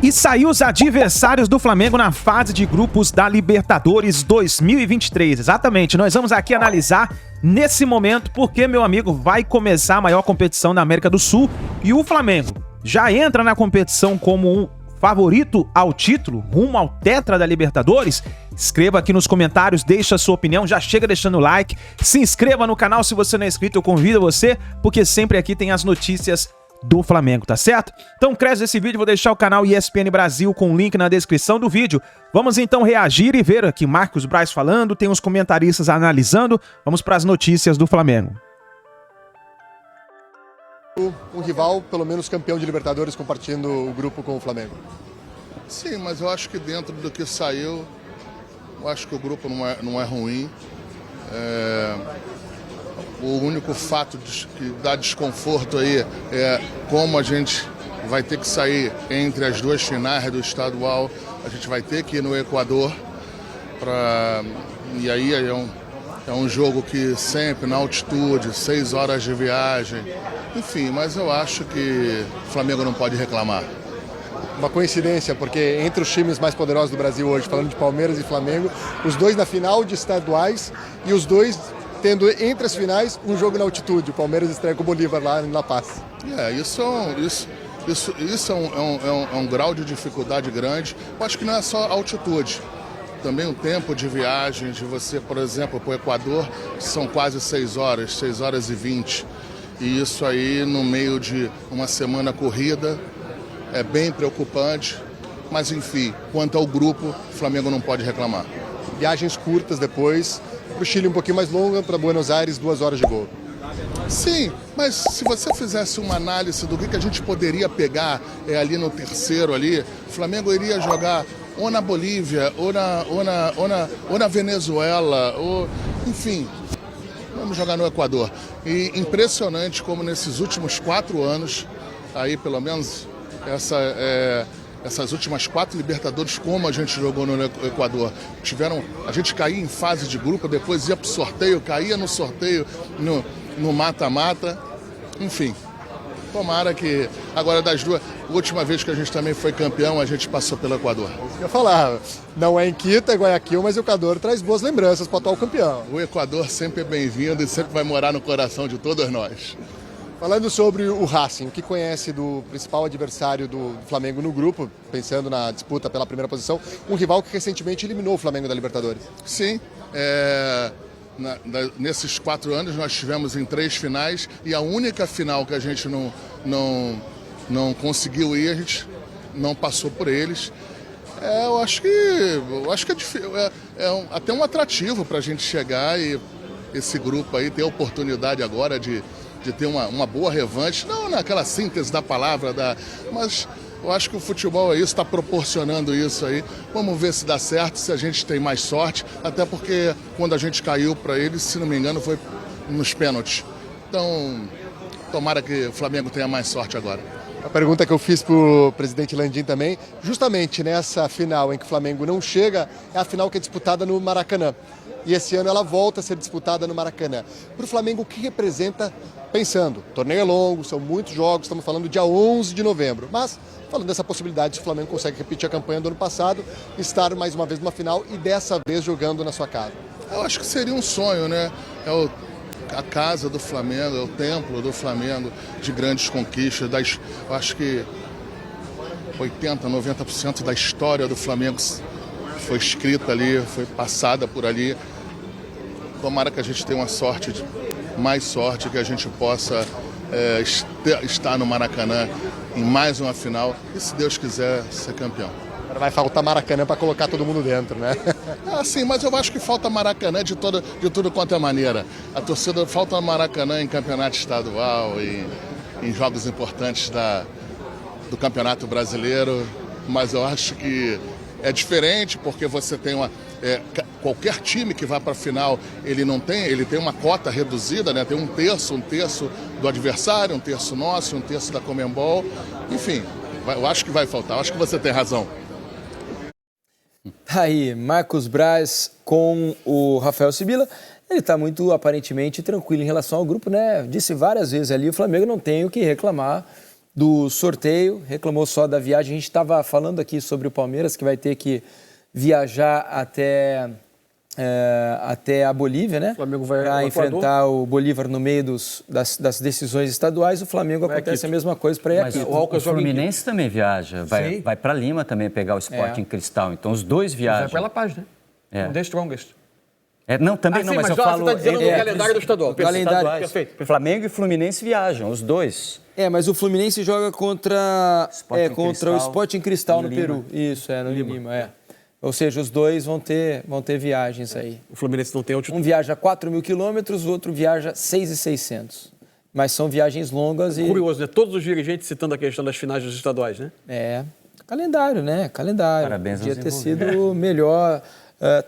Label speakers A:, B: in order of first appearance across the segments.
A: E saiu os adversários do Flamengo na fase de grupos da Libertadores 2023. Exatamente, nós vamos aqui analisar nesse momento porque, meu amigo, vai começar a maior competição da América do Sul e o Flamengo já entra na competição como um favorito ao título, rumo ao tetra da Libertadores. Escreva aqui nos comentários, deixa a sua opinião, já chega deixando o like, se inscreva no canal se você não é inscrito, eu convido você, porque sempre aqui tem as notícias do Flamengo, tá certo? Então, cresce esse vídeo, vou deixar o canal ESPN Brasil com o link na descrição do vídeo. Vamos então reagir e ver aqui Marcos Braz falando, tem os comentaristas analisando. Vamos para as notícias do Flamengo.
B: Um rival, pelo menos campeão de Libertadores, compartilhando o grupo com o Flamengo.
C: Sim, mas eu acho que dentro do que saiu, eu acho que o grupo não é ruim. O único fato que dá desconforto aí é como a gente vai ter que sair entre as duas finais do estadual. A gente vai ter que ir no Equador. E aí é um jogo que sempre na altitude, 6 horas de viagem. Enfim, mas eu acho que o Flamengo não pode reclamar.
B: Uma coincidência, porque entre os times mais poderosos do Brasil hoje, falando de Palmeiras e Flamengo, os dois na final de estaduais e os dois tendo entre as finais um jogo na altitude. O Palmeiras estreia com o Bolívar lá em La Paz.
C: Isso é um grau de dificuldade grande. Eu acho que não é só altitude. Também o tempo de viagem, de você, por exemplo, para o Equador, são quase 6 horas, 6 horas e 20. E isso aí, no meio de uma semana corrida, é bem preocupante. Mas, enfim, quanto ao grupo, o Flamengo não pode reclamar.
B: Viagens curtas depois, para o Chile um pouquinho mais longa, para Buenos Aires 2 horas de voo.
C: Sim, mas se você fizesse uma análise do que a gente poderia pegar ali no terceiro ali, o Flamengo iria jogar ou na Bolívia, ou na Venezuela, ou enfim, vamos jogar no Equador. E impressionante como nesses últimos 4 anos, aí pelo menos essas últimas 4 Libertadores, como a gente jogou no Equador, a gente caía em fase de grupo, depois ia para o sorteio, caía no sorteio, no mata-mata, enfim. Tomara que, agora das duas, a última vez que a gente também foi campeão, a gente passou pelo Equador.
B: Isso que eu ia falar, não é em Quito, é Guayaquil, mas o Equador traz boas lembranças para o atual campeão.
C: O Equador sempre é bem-vindo e sempre vai morar no coração de todos nós.
B: Falando sobre o Racing, o que conhece do principal adversário do Flamengo no grupo, pensando na disputa pela primeira posição, um rival que recentemente eliminou o Flamengo da Libertadores.
C: Sim, nesses 4 anos nós tivemos em 3 finais e a única final que a gente não conseguiu ir, a gente não passou por eles. Eu acho que é até um atrativo para a gente chegar e esse grupo aí ter a oportunidade agora de ter uma boa revanche, não naquela síntese da palavra, mas eu acho que o futebol é isso, está proporcionando isso aí. Vamos ver se dá certo, se a gente tem mais sorte, até porque quando a gente caiu para eles, se não me engano, foi nos pênaltis. Então, tomara que o Flamengo tenha mais sorte agora.
B: A pergunta que eu fiz para o presidente Landim também, justamente nessa final em que o Flamengo não chega, é a final que é disputada no Maracanã. E esse ano ela volta a ser disputada no Maracanã. Para o Flamengo, o que representa, pensando, o torneio é longo, são muitos jogos, estamos falando dia 11 de novembro, mas falando dessa possibilidade, se o Flamengo consegue repetir a campanha do ano passado, estar mais uma vez numa final e dessa vez jogando na sua casa.
C: Eu acho que seria um sonho, né? A casa do Flamengo, é o templo do Flamengo, de grandes conquistas. Eu acho que 80%, 90% da história do Flamengo foi escrita ali, foi passada por ali. Tomara que a gente tenha mais sorte, que a gente possa estar no Maracanã em mais uma final e, se Deus quiser, ser campeão.
B: Agora vai faltar Maracanã para colocar todo mundo dentro, né?
C: Sim, mas eu acho que falta Maracanã de tudo quanto é maneira. A torcida falta Maracanã em campeonato estadual, em jogos importantes do Campeonato Brasileiro, mas eu acho que é diferente porque você tem qualquer time que vá para a final, ele tem uma cota reduzida, né? Tem um terço do adversário, um terço nosso, um terço da Conmebol. Enfim, eu acho que vai faltar, eu acho que você tem razão.
D: Aí, Marcos Braz com o Rafael Sibila. Ele está muito, aparentemente, tranquilo em relação ao grupo, né? Disse várias vezes ali, o Flamengo não tem o que reclamar do sorteio, reclamou só da viagem. A gente estava falando aqui sobre o Palmeiras, que vai ter que viajar até a Bolívia, né?
E: O Flamengo vai
D: para enfrentar o Bolívar no meio das decisões estaduais. O Flamengo acontece a mesma coisa para ir aqui.
F: O Fluminense também viaja, vai para Lima também pegar o Sporting Cristal. Então os dois viajam.
E: Vai pela paz, né? The Strongest.
F: Não, também não, mas eu falo...
E: Você está dizendo do calendário do estadual.
D: Calendário.
E: Perfeito.
F: Flamengo e Fluminense viajam, os dois.
D: Mas o Fluminense joga contra o Sporting Cristal no Peru. Isso, no Lima. Ou seja, os dois vão ter viagens aí.
E: O Fluminense não tem altitude.
D: Um viaja 4.000 quilômetros, o outro viaja 6.600. Mas são viagens longas e...
E: Curioso, né? Todos os dirigentes citando a questão das finais dos estaduais, né?
D: Calendário, né? Calendário.
F: Parabéns aos
D: Podia ter sido melhor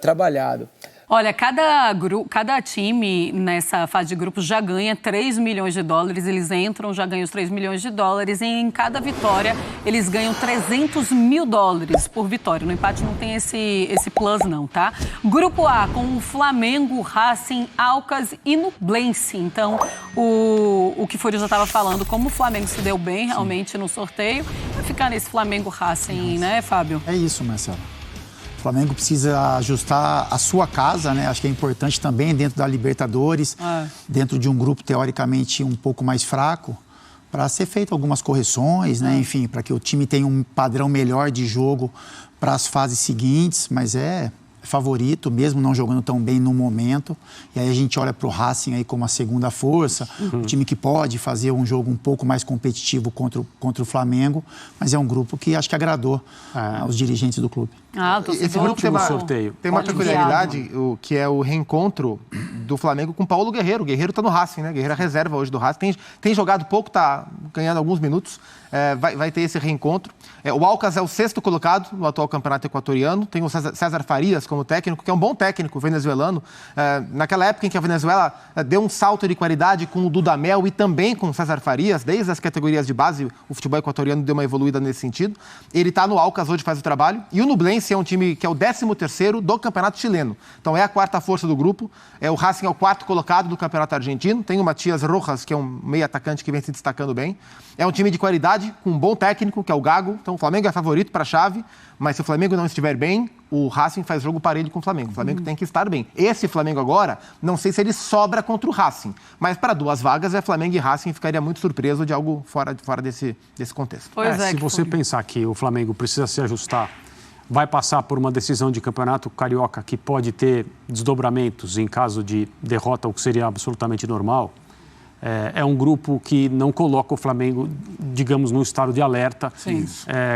D: trabalhado.
G: Olha, cada time nessa fase de grupos já ganha 3 milhões de dólares, eles entram, já ganham os 3 milhões de dólares e em cada vitória eles ganham 300 mil dólares por vitória. No empate não tem esse plus não, tá? Grupo A com o Flamengo, Racing, Alcas e Nublense. Então, o que Fúrio já estava falando, como o Flamengo se deu bem realmente no sorteio, vai ficar nesse Flamengo Racing, né, Fábio?
H: É isso, Marcelo. O Flamengo precisa ajustar a sua casa, né? Acho que é importante também dentro da Libertadores, dentro de um grupo teoricamente um pouco mais fraco, para ser feito algumas correções, né? Enfim, para que o time tenha um padrão melhor de jogo para as fases seguintes, mas é favorito, mesmo não jogando tão bem no momento. E aí a gente olha para o Racing aí como a segunda força, um time que pode fazer um jogo um pouco mais competitivo contra o Flamengo, mas é um grupo que acho que agradou aos dirigentes do clube.
I: Esse grupo tem uma peculiaridade, que é o reencontro do Flamengo com o Paulo Guerreiro. O Guerreiro está no Racing, né? Guerreiro é reserva hoje do Racing. Tem jogado pouco, está ganhando alguns minutos. Vai ter esse reencontro. O Alcas é o 6º colocado no atual campeonato equatoriano. Tem o César Farias como técnico, que é um bom técnico venezuelano. Naquela época em que a Venezuela deu um salto de qualidade com o Dudamel e também com o César Farias, desde as categorias de base, o futebol equatoriano deu uma evoluída nesse sentido. Ele está no Alcas hoje, faz o trabalho. E o Nublense é um time que é o 13º do campeonato chileno. Então é a 4ª força do grupo. O Racing é o 4º colocado do campeonato argentino. Tem o Matias Rojas, que é um meio atacante que vem se destacando bem. É um time de qualidade, com um bom técnico, que é o Gago. Então o Flamengo é favorito para a chave, mas se o Flamengo não estiver bem, o Racing faz jogo parelho com o Flamengo. O Flamengo tem que estar bem. Esse Flamengo agora, não sei se ele sobra contra o Racing, mas para 2 vagas, Flamengo e Racing, ficaria muito surpreso de algo fora desse contexto.
J: Se você pensar que o Flamengo precisa se ajustar, vai passar por uma decisão de campeonato carioca que pode ter desdobramentos em caso de derrota, o que seria absolutamente normal. É um grupo que não coloca o Flamengo, digamos, num estado de alerta,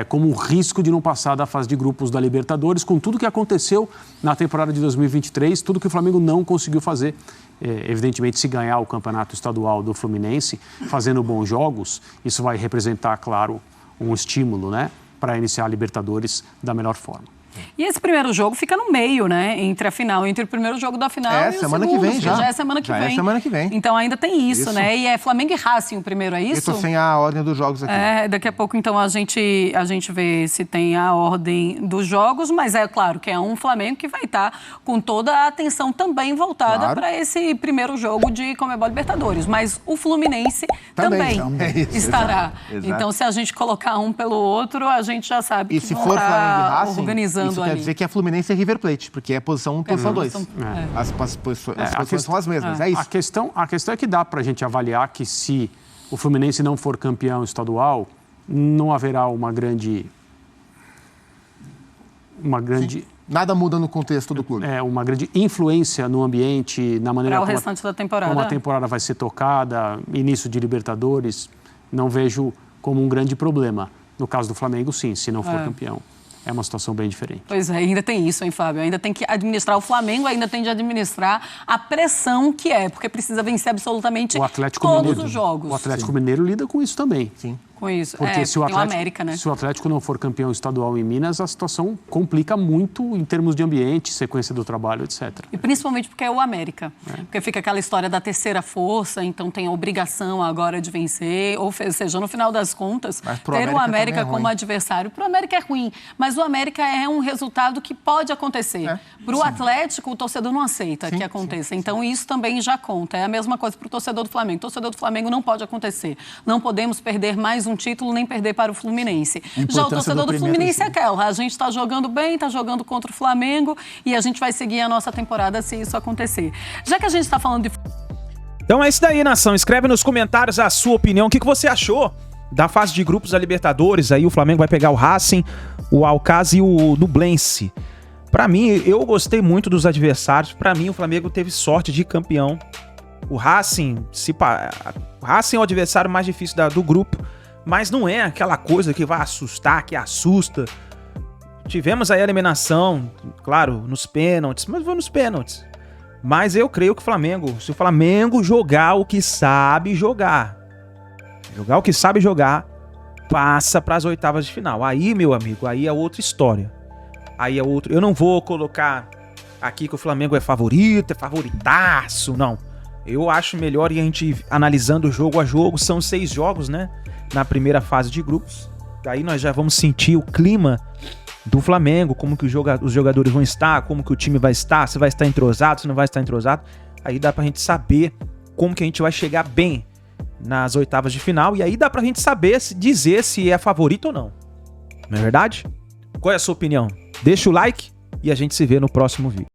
J: como um risco de não passar da fase de grupos da Libertadores, com tudo que aconteceu na temporada de 2023, tudo que o Flamengo não conseguiu fazer. Evidentemente, se ganhar o campeonato estadual do Fluminense, fazendo bons jogos, isso vai representar, claro, um estímulo, né, para iniciar a Libertadores da melhor forma.
G: E esse primeiro jogo fica no meio, né? Entre o primeiro jogo da final e o
I: semana
G: segundo.
I: Que vem,
G: já é semana que vem.
I: É semana que vem.
G: Então ainda tem isso, né? E é Flamengo e Racing o primeiro, é isso?
I: Eu tô sem a ordem dos jogos aqui.
G: Daqui a pouco, então, a gente vê se tem a ordem dos jogos, mas é claro que é um Flamengo que vai estar com toda a atenção também voltada para esse primeiro jogo de Conmebol Libertadores. Mas o Fluminense também estará. Exato. Então, se a gente colocar um pelo outro, a gente já sabe que vão estar organizando.
I: Isso quer dizer que é Fluminense e River Plate, porque é posição 1 e posição 2. As posições são as mesmas, é isso.
J: A questão é que dá para a gente avaliar que se o Fluminense não for campeão estadual, não haverá uma grande...
I: Nada muda no contexto do clube.
J: Uma grande influência no ambiente, na maneira
G: como restante da temporada.
J: Como a temporada vai ser tocada, início de Libertadores, não vejo como um grande problema. No caso do Flamengo, sim, se não for campeão. É uma situação bem diferente.
G: Pois é, ainda tem isso, hein, Fábio? Ainda tem que administrar o Flamengo, ainda tem de administrar a pressão que é, porque precisa vencer absolutamente todos os jogos.
J: O Atlético Mineiro lida com isso também.
I: Sim.
G: Com isso.
J: Porque se o
G: América, né?
J: Se o Atlético não for campeão estadual em Minas, a situação complica muito em termos de ambiente, sequência do trabalho, etc.
G: E principalmente porque é o América. Porque fica aquela história da terceira força, então tem a obrigação agora de vencer, ou seja, no final das contas, ter o América como adversário. Para o América é ruim, mas o América é um resultado que pode acontecer. Para o Atlético, o torcedor não aceita que aconteça. Então isso também já conta. É a mesma coisa para o torcedor do Flamengo. O torcedor do Flamengo não pode acontecer. Não podemos perder mais um título nem perder para o Fluminense. Já o torcedor do Fluminense é aquela, a gente está jogando bem, está jogando contra o Flamengo e a gente vai seguir a nossa temporada se isso acontecer. Já que a gente está falando de...
A: Então é isso daí, nação. Escreve nos comentários a sua opinião. O que você achou da fase de grupos da Libertadores? Aí o Flamengo vai pegar o Racing, o Alcas e o Nublense. Pra mim, eu gostei muito dos adversários. Pra mim, o Flamengo teve sorte de campeão. O Racing é o adversário mais difícil do grupo, mas não é aquela coisa que vai assustar, que assusta. Tivemos aí a eliminação, claro, nos pênaltis, mas foi nos pênaltis. Mas eu creio que se o Flamengo jogar o que sabe jogar, passa para as oitavas de final. Aí, meu amigo, aí é outra história. Aí é outro. Eu não vou colocar aqui que o Flamengo é favorito, é favoritaço, não. Eu acho melhor ir a gente analisando jogo a jogo. São 6 jogos, né? Na primeira fase de grupos. Daí nós já vamos sentir o clima do Flamengo, como que os jogadores vão estar, como que o time vai estar, se vai estar entrosado, se não vai estar entrosado. Aí dá pra gente saber como que a gente vai chegar bem nas oitavas de final. E aí dá pra gente saber, dizer se é favorito ou não. Não é verdade? Qual é a sua opinião? Deixa o like e a gente se vê no próximo vídeo.